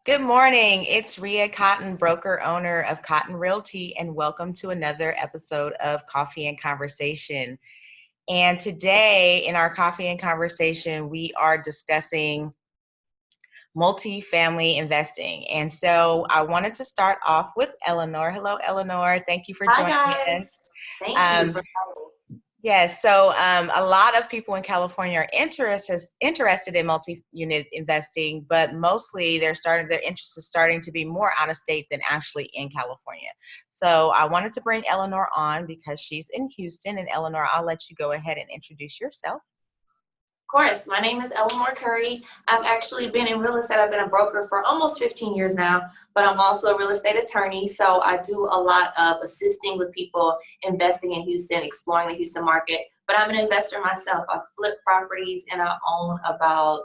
Good morning. It's Ria Cotton, broker owner of Cotton Realty, and welcome to another episode of Coffee and Conversation. And today, in our Coffee and Conversation, we are discussing multifamily investing. And so I wanted to start off with Eleanor. Hello, Eleanor. Thank you for Hi joining guys. us. Thank you Um, for having me. Yes, so a lot of people in California are interested in multi-unit investing, but mostly their interest is starting to be more out of state than actually in California. So I wanted to bring Eleanor on because she's in Houston. And Eleanor, I'll let you go ahead and introduce yourself. Of course, my name is Eleanor Curry. I've actually been in real estate. I've been a broker for almost 15 years now, but I'm also a real estate attorney. So I do a lot of assisting with people investing in Houston, exploring the Houston market. But I'm an investor myself. I flip properties and I own about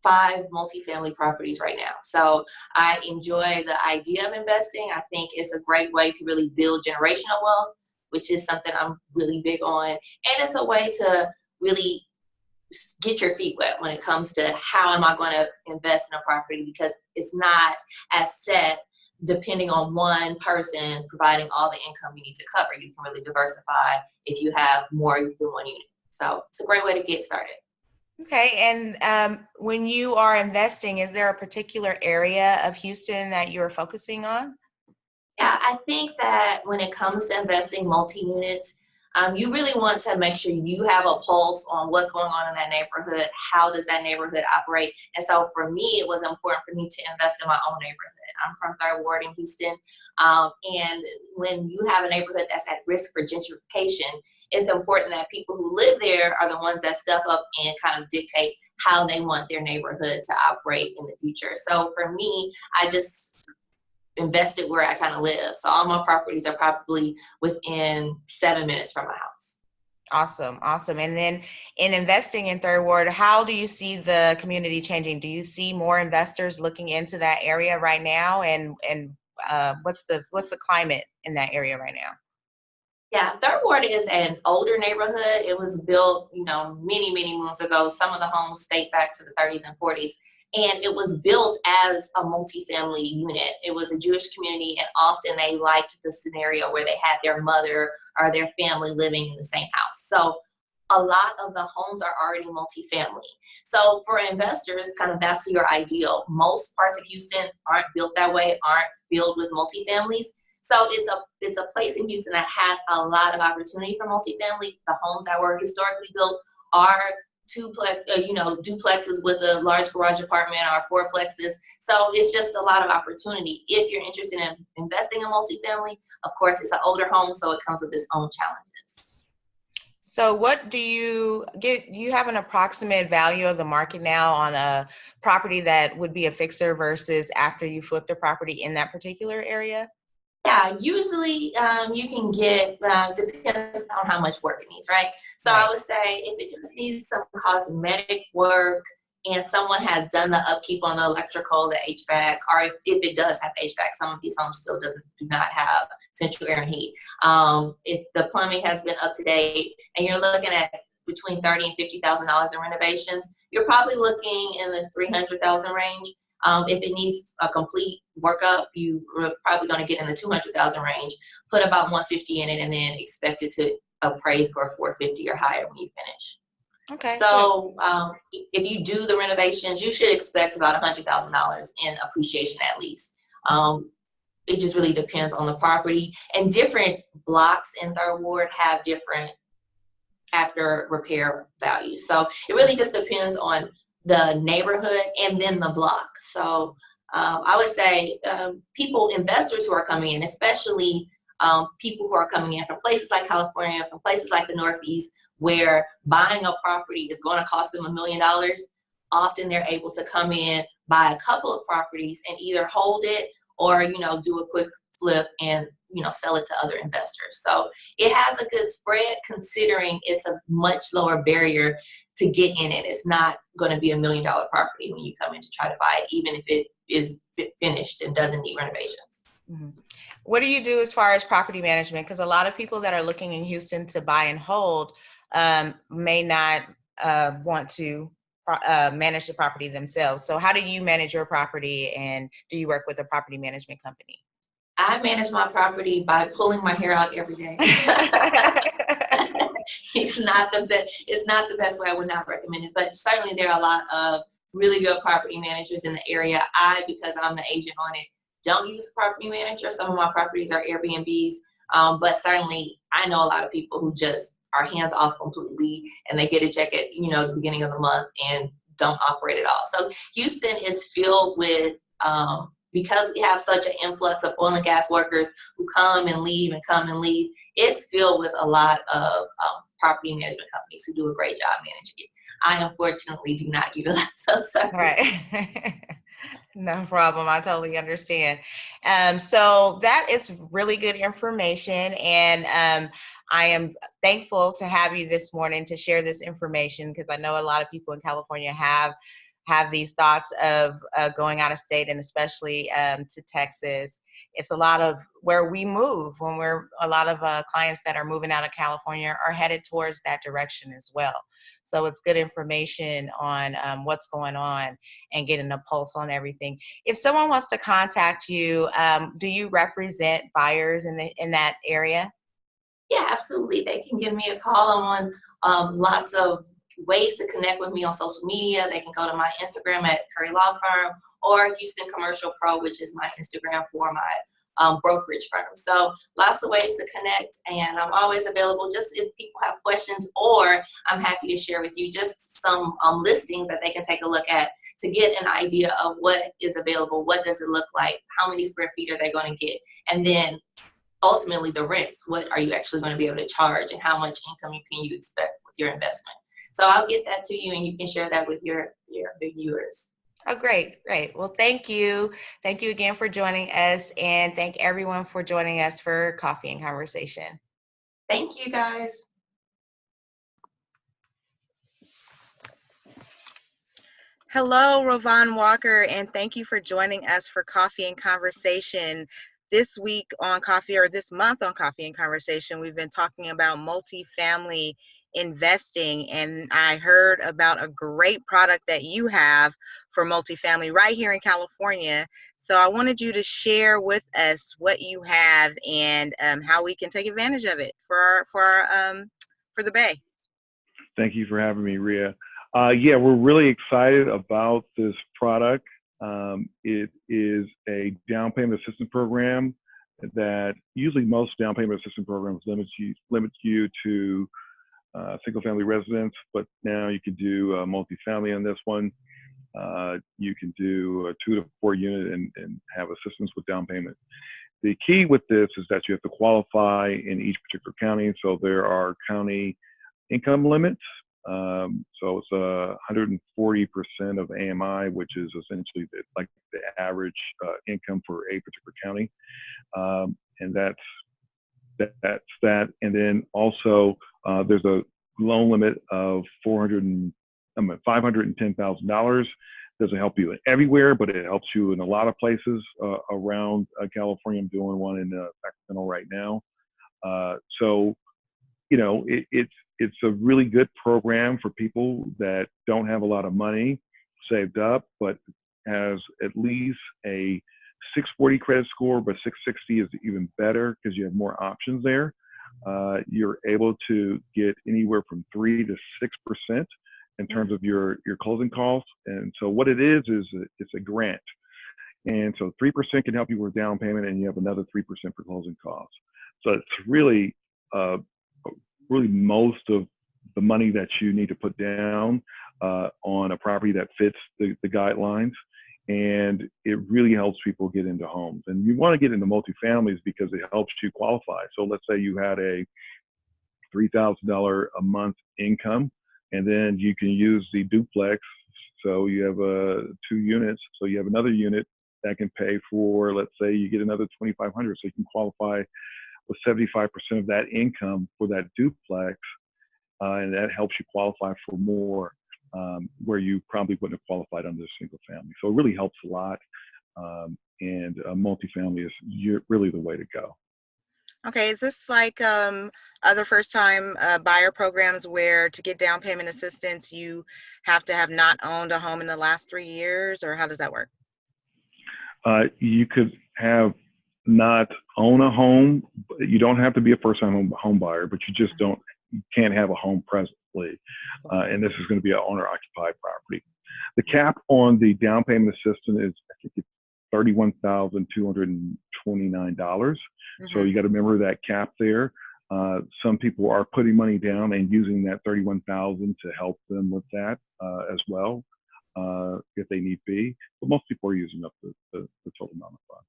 five multifamily properties right now. So I enjoy the idea of investing. I think it's a great way to really build generational wealth, which is something I'm really big on. And it's a way to really get your feet wet when it comes to how am I going to invest in a property, because it's not as set depending on one person providing all the income you need to cover. You can really diversify if you have more than one unit. So it's a great way to get started. Okay, and when you are investing, is there a particular area of Houston that you're focusing on? Yeah, I think that when it comes to investing multi-units, you really want to make sure you have a pulse on what's going on in that neighborhood. How does that neighborhood operate? And so for me, it was important for me to invest in my own neighborhood. I'm from Third Ward in Houston. And when you have a neighborhood that's at risk for gentrification, it's important that people who live there are the ones that step up and kind of dictate how they want their neighborhood to operate in the future. So for me, I just invested where I kind of live. So all my properties are probably within 7 minutes from my house. Awesome, awesome. And then in investing in Third Ward, how do you see the community changing? Do you see more investors looking into that area right now? And what's the climate in that area right now? Yeah, Third Ward is an older neighborhood. It was built, many, many moons ago. Some of the homes date back to the 30s and 40s. And it was built as a multifamily unit. It was a Jewish community, and often they liked the scenario where they had their mother or their family living in the same house. So a lot of the homes are already multifamily. So for investors, kind of that's your ideal. Most parts of Houston aren't built that way, aren't filled with multifamilies. So it's a place in Houston that has a lot of opportunity for multifamily. The homes that were historically built are duplexes with a large garage apartment or fourplexes. So it's just a lot of opportunity. If you're interested in investing in multifamily, of course, it's an older home, so it comes with its own challenges. So what do you get? You have an approximate value of the market now on a property that would be a fixer versus after you flipped a property in that particular area? Yeah, usually you can get, depends on how much work it needs, right? So I Right. would say if it just needs some cosmetic work and someone has done the upkeep on the electrical, the HVAC, or if it does have HVAC, some of these homes still do not have central air and heat. If the plumbing has been up to date and you're looking at between $30,000 and $50,000 in renovations, you're probably looking in the 300,000 range. If it needs a complete workup, you are probably going to get in the 200,000 range. Put about 150 in it, and then expect it to appraise for 450 or higher when you finish. Okay, good. So if you do the renovations, you should expect about $100,000 in appreciation at least. It just really depends on the property, and different blocks in Third Ward have different after repair values. So it really just depends on the neighborhood and then the block. So I would say investors who are coming in, especially people who are coming in from places like California, from places like the Northeast, where buying a property is going to cost them $1 million, often they're able to come in, buy a couple of properties, and either hold it or do a quick flip and sell it to other investors. So it has a good spread considering it's a much lower barrier to get in it. It's not going to be $1 million property when you come in to try to buy it, even if it is finished and doesn't need renovations. Mhm. What do you do as far as property management? Because a lot of people that are looking in Houston to buy and hold may not want to manage the property themselves. So how do you manage your property, and do you work with a property management company? I manage my property by pulling my hair out every day. It's not the best way. I would not recommend it, but certainly there are a lot of really good property managers in the area. Because I'm the agent on it, don't use a property manager. Some of my properties are Airbnbs, but certainly I know a lot of people who just are hands off completely, and they get a check at the beginning of the month and don't operate at all. So Houston is filled with because we have such an influx of oil and gas workers who come and leave and come and leave. It's filled with a lot of property management companies who do a great job managing it. I unfortunately do not utilize those services. Right. No problem. I totally understand. So that is really good information. And I am thankful to have you this morning to share this information, because I know a lot of people in California have these thoughts of going out of state, and especially to Texas. It's a lot of where we move when a lot of clients that are moving out of California are headed towards that direction as well. So it's good information on what's going on and getting a pulse on everything. If someone wants to contact you, do you represent buyers in that area? Yeah, absolutely. They can give me a call. I'm on lots of ways to connect with me on social media. They can go to my Instagram at Curry Law Firm, or Houston Commercial Pro, which is my Instagram for my brokerage firm. So lots of ways to connect, and I'm always available just if people have questions, or I'm happy to share with you just some listings that they can take a look at to get an idea of what is available, what does it look like, how many square feet are they going to get, and then ultimately the rents, what are you actually going to be able to charge, and how much income can you expect with your investment. So I'll get that to you, and you can share that with your viewers. Oh, great. Well, thank you. Thank you again for joining us, and thank everyone for joining us for Coffee and Conversation. Thank you, guys. Hello, Rouvaun Walker, and thank you for joining us for Coffee and Conversation. This week on Coffee, or this month on Coffee and Conversation, we've been talking about multifamily investing, and I heard about a great product that you have for multifamily right here in California. So I wanted you to share with us what you have and how we can take advantage of it for the Bay. Thank you for having me, Ria. Yeah, we're really excited about this product. It is a down payment assistance program that usually most down payment assistance programs limit you to single family residents, but now you can do multifamily on this one. You can do a 2 to 4 unit and have assistance with down payment. The key with this is that you have to qualify in each particular county. So there are county income limits. So it's 140% of AMI, which is essentially like the average income for a particular county. And that's that. And then also there's a loan limit of $510,000. Doesn't help you everywhere, but it helps you in a lot of places around California. I'm doing one in Sacramento right now. So, you know, it's a really good program for people that don't have a lot of money saved up, but has at least a 640 credit score, but 660 is even better because you have more options there. You're able to get anywhere from 3 to 6% in terms of your closing costs. And so what it is it's a grant. And so 3% can help you with down payment, and you have another 3% for closing costs. So it's really most of the money that you need to put down on a property that fits the guidelines. And it really helps people get into homes. And you want to get into multifamilies because it helps you qualify. So let's say you had a $3,000 a month income, and then you can use the duplex. So you have 2 units. So you have another unit that can pay for, let's say you get another $2,500. So you can qualify with 75% of that income for that duplex. And that helps you qualify for more, where you probably wouldn't have qualified under a single family. So it really helps a lot. And multifamily is really the way to go. Okay, is this like other first-time buyer programs where to get down payment assistance, you have to have not owned a home in the last 3 years, or how does that work? You could have not own a home. You don't have to be a first-time home buyer, but you can't have a home presently. And this is going to be an owner-occupied property. The cap on the down payment assistance is, I think it's $31,229. So you got to remember that cap there. Some people are putting money down and using that $31,000 to help them with that as well, if they need be. But most people are using up the total amount of funds.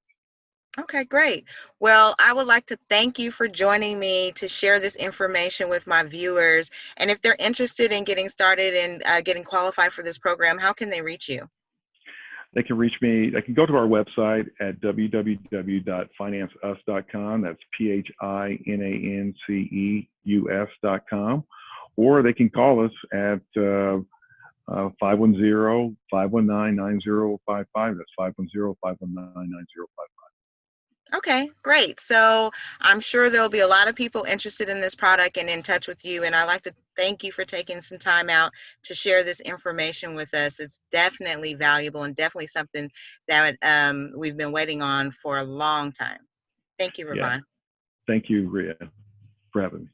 Okay, great. Well, I would like to thank you for joining me to share this information with my viewers. And if they're interested in getting started and getting qualified for this program, how can they reach you? They can reach me. They can go to our website at www.financeus.com. That's PHINANCEUS.com. Or they can call us at 510-519-9055. That's 510-519-9055. Okay, great. So I'm sure there'll be a lot of people interested in this product and in touch with you. And I'd like to thank you for taking some time out to share this information with us. It's definitely valuable and definitely something that we've been waiting on for a long time. Thank you, Yeah. Rouvaun. Thank you, Ria, for having me.